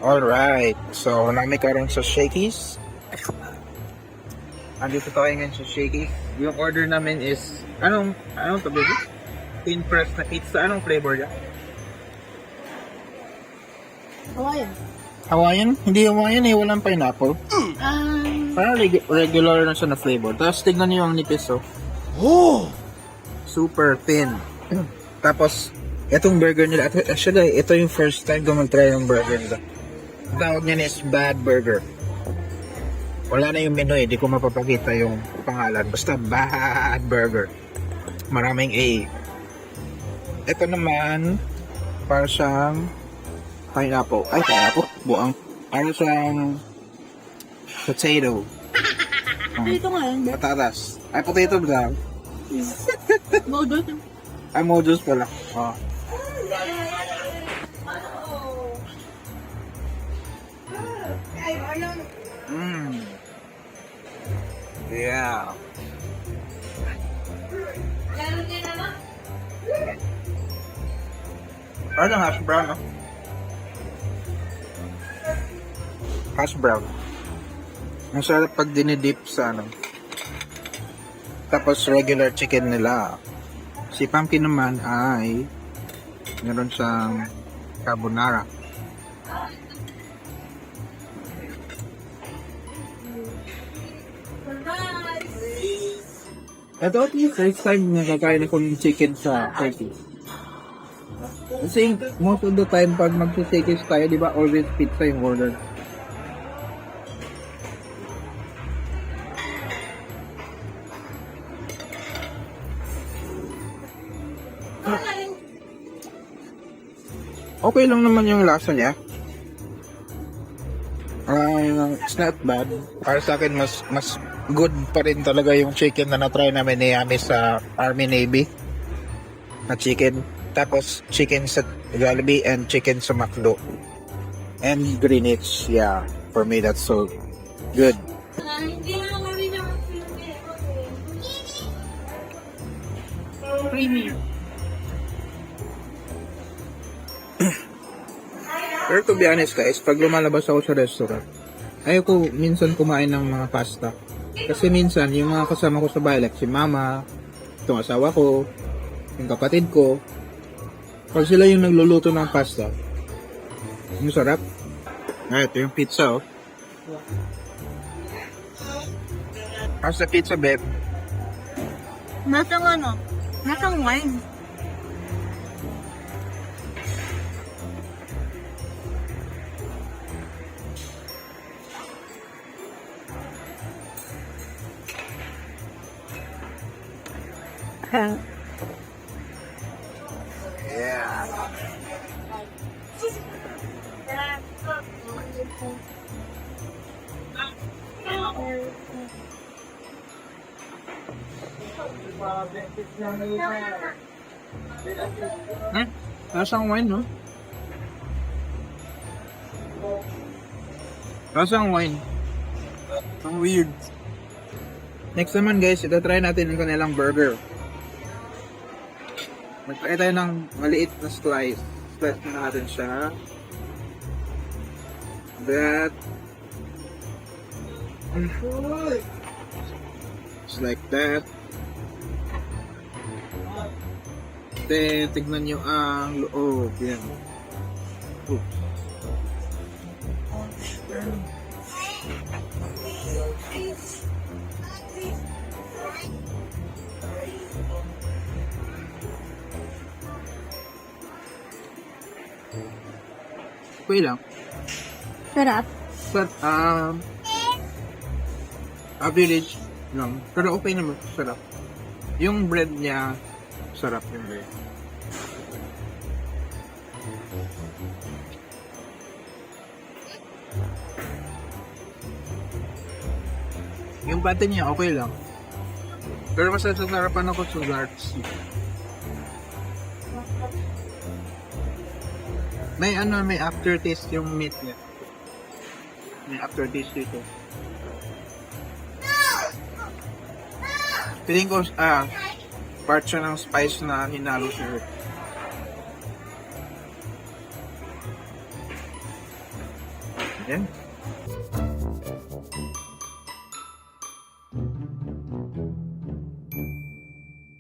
Alright, so nami karon sa Shakey's. Andito tayo ngayon sa Shakey's. Yung order namin is, anong to baby? Thin press na pizza. Anong flavor niya? Hawaiian. Hawaiian? Hindi Hawaiian eh, walang pineapple. Parang regular na siya na flavor. Tapos tignan niyo yung nipis oh. Super thin. Tapos, itong burger nila, actually, ito yung first time ko mag-try ng burger nila. Ang tawag niya is Bad Burger. Wala na yung menu eh, di ko mapapakita yung pangalan. Basta Bad Burger. Maraming A. Ito naman, para siyang pineapple. Ay, pineapple. Buang. Para siyang potato. Dito nga yun, Beth. Patatas. Ay, potato ba? Modus. Ay, modus pala. Oh. Mmm. Yeah. Ano hash brown, no? Hash brown. Ang sarap pag dinidip sa ano. Tapos regular chicken nila. Si Pumpkin naman ay meron siyang carbonara. Ito at yung first time nakakain ako ng chicken sa Turkey. Kasi most of the time pag mag-chicken tayo, di ba, always pizza yung order. Okay lang naman yung lasa niya. It's not bad. Para sa akin, mas good pa rin talaga yung chicken na na-try namin ni Yami sa Army Navy na chicken. Tapos chicken sa Jollibee and chicken sa McDo. And Greenwich, yeah. For me, that's so good. Creamy. Pero to be honest guys, pag lumalabas ako sa restaurant, ayoko minsan kumain ng mga pasta. Kasi minsan, yung mga kasama ko sa bahay, like si mama, itong asawa ko, yung kapatid ko, pag sila yung nagluluto ng pasta, yung sarap. Ito yung pizza, oh. How's the pizza, babe? Nasang ano? Nasang wine. Yeah. Lasang wine, no? Lasang wine. Ang weird. Next naman guys, ito try natin yung kanilang burger. Mag-try tayo ng maliit na slice. Slice na natin siya. That. Just like that. Then, tignan nyo ang loob. Yan. Oops. Okay lang. Sarap. But, average lang. Pero okay naman. Sarap. Yung bread niya, sarap yung bread. Yung pate niya, okay lang. Pero mas nasasarapan ako sa darts. May aftertaste yung meat niya. May aftertaste dito. Feeling ko, part siya ng spice na hinalo siya. Ayan.